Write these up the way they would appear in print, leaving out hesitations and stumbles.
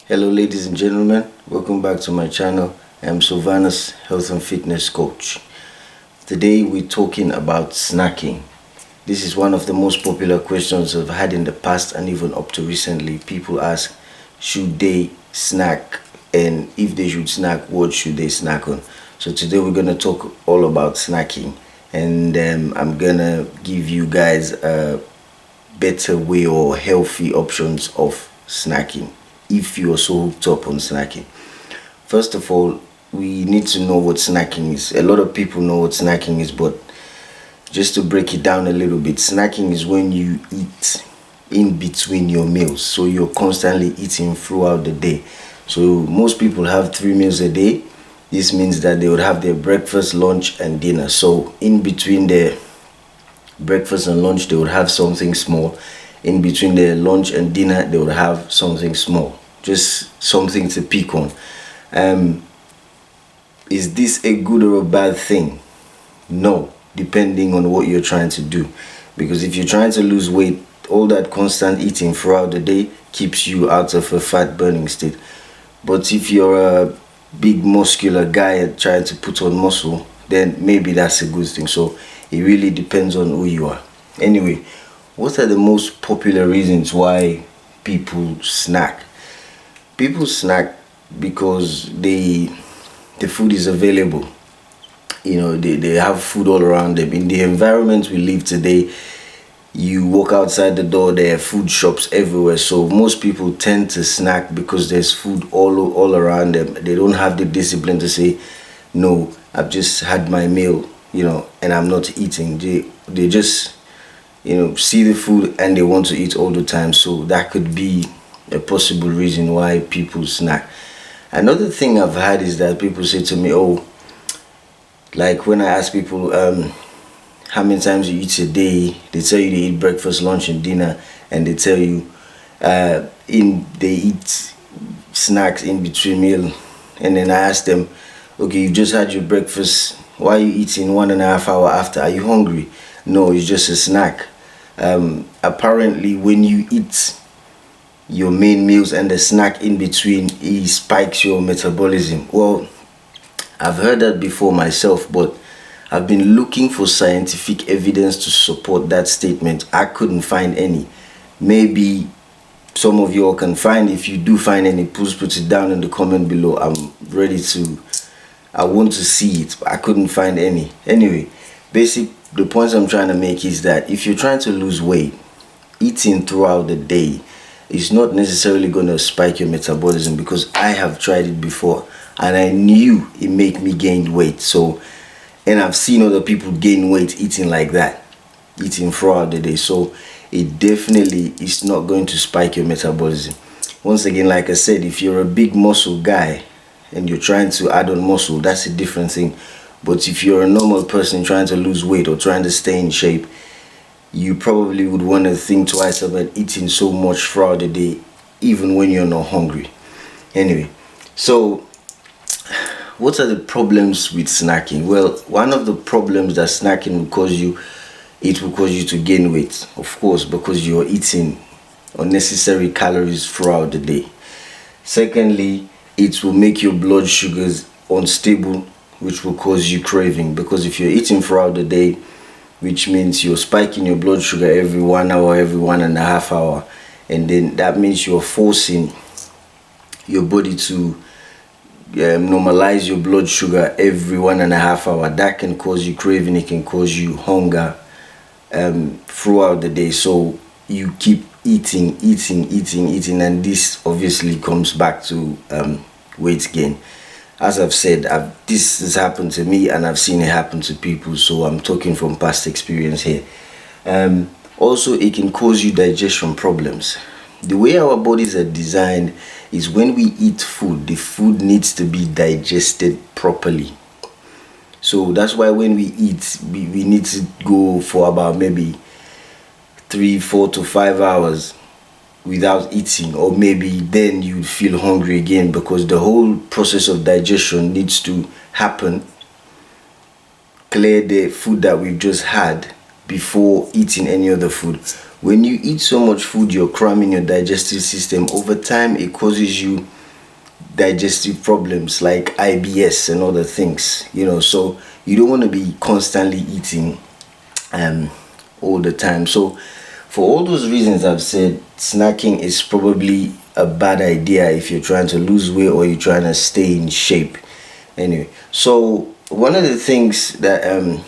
Hello ladies and gentlemen, welcome back to my channel. I'm Sylvanus, health and fitness coach. Today we're talking about snacking. This is one of the most popular questions I've had in the past and even up to recently. People ask, should they snack, and if they should snack, what should they snack on? So today we're going to talk all about snacking, and I'm going to give you guys a better way or healthy options of snacking if you are so hooked up on snacking. First of all, we need to know what snacking is. A lot of people know what snacking is, but just to break it down a little bit, snacking is when you eat in between your meals. So you're constantly eating throughout the day. So most people have 3 meals a day. This means that they would have their breakfast, lunch and dinner. So in between their breakfast and lunch, they would have something small. In between their lunch and dinner, they would have something small, just something to pick on. Is this a good or a bad thing? No, depending on what you're trying to do. Because if you're trying to lose weight, all that constant eating throughout the day keeps you out of a fat burning state. But if you're a big muscular guy trying to put on muscle, then maybe that's a good thing. So it really depends on who you are. Anyway, what are the most popular reasons why people snack? People snack because the food is available. They have food all around them. In the environment we live today, you walk outside the door, there are food shops everywhere. So most people tend to snack because there's food all around them. They don't have the discipline to say, no, I've just had my meal, and I'm not eating. They just see the food and they want to eat all the time. So that could be a possible reason why people snack. Another thing I've had is that people say to me, oh, like when I ask people how many times you eat a day, they tell you they eat breakfast, lunch and dinner, and they tell you they eat snacks in between meal. And then I ask them, okay, you just had your breakfast, why are you eating 1.5 hours after? Are you hungry? No, it's just a snack. Apparently when you eat your main meals and the snack in between, it spikes your metabolism. Well, I've heard that before myself, but I've been looking for scientific evidence to support that statement. I couldn't find any. Maybe some of you all can find. If you do find any, please put it down in the comment below. I want to see it, but I couldn't find any. Anyway, the point I'm trying to make is that if you're trying to lose weight, eating throughout the day is not necessarily going to spike your metabolism, because I have tried it before and I knew it made me gain weight. And I've seen other people gain weight eating like that, eating throughout the day. So it definitely is not going to spike your metabolism. Once again, like I said, if you're a big muscle guy and you're trying to add on muscle, that's a different thing. But if you're a normal person trying to lose weight or trying to stay in shape, you probably would want to think twice about eating so much throughout the day, even when you're not hungry. Anyway, so what are the problems with snacking? Well, one of the problems that snacking will cause you, it will cause you to gain weight, of course, because you're eating unnecessary calories throughout the day. Secondly, it will make your blood sugars unstable, which will cause you craving, because if you're eating throughout the day, which means you're spiking your blood sugar every 1 hour, every 1.5 hours, and then that means you're forcing your body to normalize your blood sugar every 1.5 hours. That can cause you craving, it can cause you hunger throughout the day. So you keep eating, and this obviously comes back to weight gain. As I've said, this has happened to me and I've seen it happen to people, so I'm talking from past experience here. Also, it can cause you digestion problems. The way our bodies are designed is when we eat food, the food needs to be digested properly. So that's why when we eat, we need to go for about maybe 3, 4 to 5 hours without eating, or maybe then you feel hungry again, because the whole process of digestion needs to happen, clear the food that we've just had before eating any other food. When you eat so much food, you're cramming your digestive system. Over time, it causes you digestive problems like IBS and other things, so you don't want to be constantly eating all the time. So for all those reasons I've said, snacking is probably a bad idea if you're trying to lose weight or you're trying to stay in shape. Anyway, so one of the things that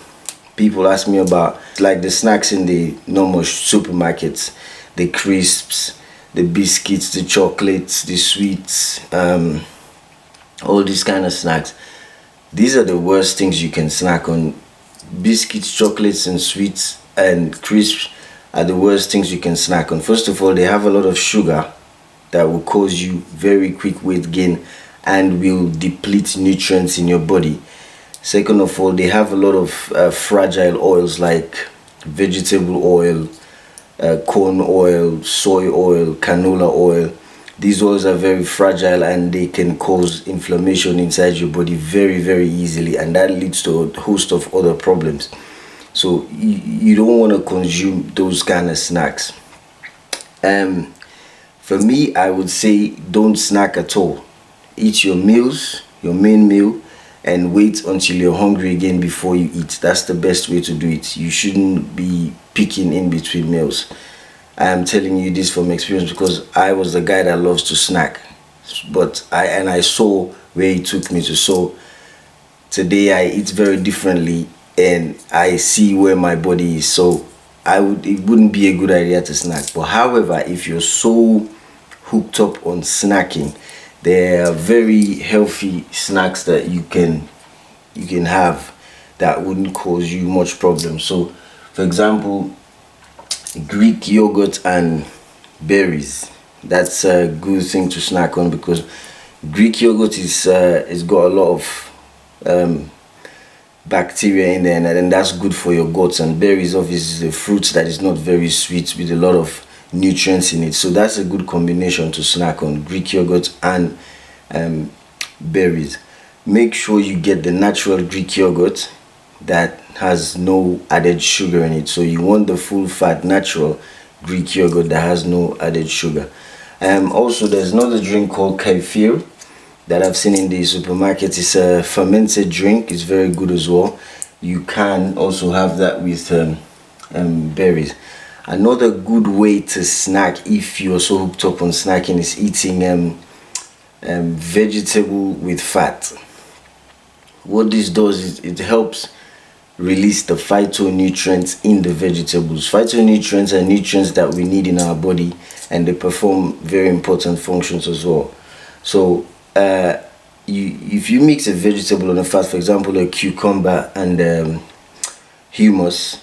people ask me about, like the snacks in the normal supermarkets, the crisps, the biscuits, the chocolates, the sweets, all these kind of snacks. These are the worst things you can snack on. Biscuits, chocolates, and sweets and crisps are the worst things you can snack on. First of all, they have a lot of sugar that will cause you very quick weight gain and will deplete nutrients in your body. Second of all, they have a lot of fragile oils like vegetable oil, corn oil, soy oil, canola oil. These oils are very fragile and they can cause inflammation inside your body very, very easily, and that leads to a host of other problems. So you don't want to consume those kind of snacks. For me, I would say don't snack at all. Eat your meals, your main meal, and wait until you're hungry again before you eat. That's the best way to do it. You shouldn't be picking in between meals. I am telling you this from experience because I was the guy that loves to snack, but I saw where it took me to. So today I eat very differently and I see where my body is. So it wouldn't be a good idea to snack. But however, if you're so hooked up on snacking, there are very healthy snacks that you can have that wouldn't cause you much problem. So for example, Greek yogurt and berries, that's a good thing to snack on because Greek yogurt is got a lot of bacteria in there, and then that's good for your guts. And berries obviously is a fruit that is not very sweet with a lot of nutrients in it, so that's a good combination to snack on, Greek yogurt and berries. Make sure you get the natural Greek yogurt that has no added sugar in it. So you want the full fat natural Greek yogurt that has no added sugar. Also, there's another drink called kefir that I've seen in the supermarket. It's a fermented drink. It's very good as well. You can also have that with berries. Another good way to snack if you're so hooked up on snacking is eating vegetable with fat. What this does is it helps release the phytonutrients in the vegetables. Phytonutrients are nutrients that we need in our body, and they perform very important functions as well. So if you mix a vegetable and a fat, for example a cucumber and hummus,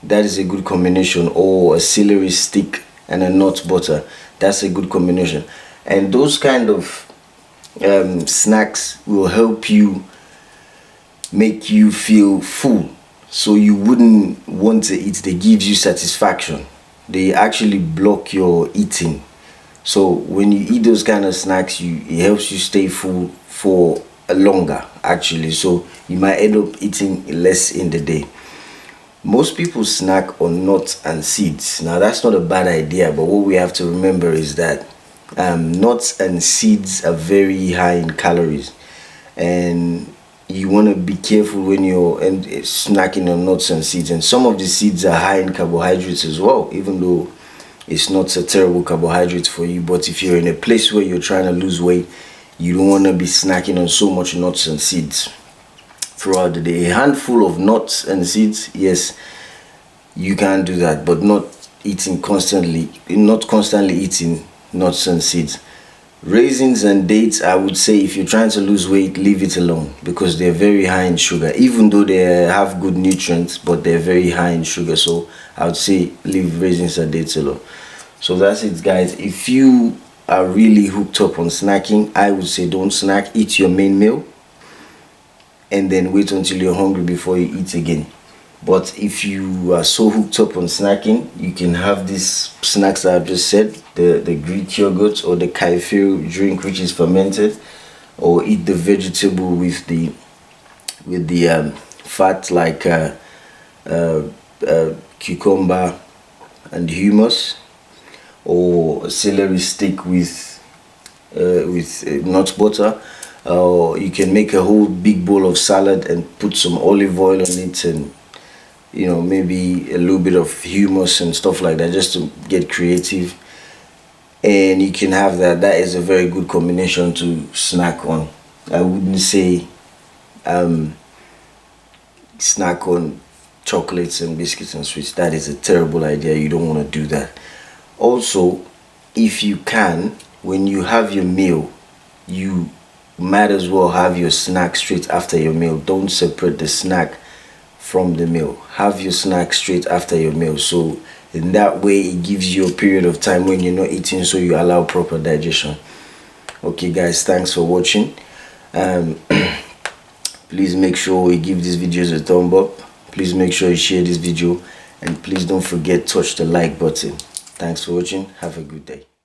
that is a good combination, or a celery stick and a nut butter, that's a good combination. And those kind of snacks will help you make you feel full, so you wouldn't want to eat. They give you satisfaction. They actually block your eating. So when you eat those kind of snacks, it helps you stay full for a longer actually, so you might end up eating less in the day. Most people snack on nuts and seeds. Now that's not a bad idea, but what we have to remember is that nuts and seeds are very high in calories, and you want to be careful when you're snacking on nuts and seeds. And some of the seeds are high in carbohydrates as well, even though it's not a terrible carbohydrate for you. But if you're in a place where you're trying to lose weight, you don't want to be snacking on so much nuts and seeds throughout the day. A handful of nuts and seeds, yes, you can do that, but not constantly eating nuts and seeds. Raisins and dates, I would say if you're trying to lose weight, leave it alone, because they're very high in sugar. Even though they have good nutrients, but they're very high in sugar. So I would say leave raisins and dates alone. So that's it, guys. If you are really hooked up on snacking, I would say don't snack. Eat your main meal and then wait until you're hungry before you eat again. But if you are so hooked up on snacking, you can have these snacks that I've just said, the Greek yogurt or the kefir drink, which is fermented, or eat the vegetable with the fat, like cucumber and hummus, or a celery stick with with nut butter, or you can make a whole big bowl of salad and put some olive oil on it, and maybe a little bit of hummus and stuff like that, just to get creative. And you can have that. That is a very good combination to snack on. I wouldn't say snack on chocolates and biscuits and sweets. That is a terrible idea. You don't want to do that. Also, if you can, when you have your meal, you might as well have your snack straight after your meal. Don't separate the snack from the meal. Have your snack straight after your meal, so in that way it gives you a period of time when you're not eating, so you allow proper digestion. Okay guys, thanks for watching. Please make sure you give these videos a thumb up. Please make sure you share this video, and please don't forget touch the like button. Thanks for watching. Have a good day.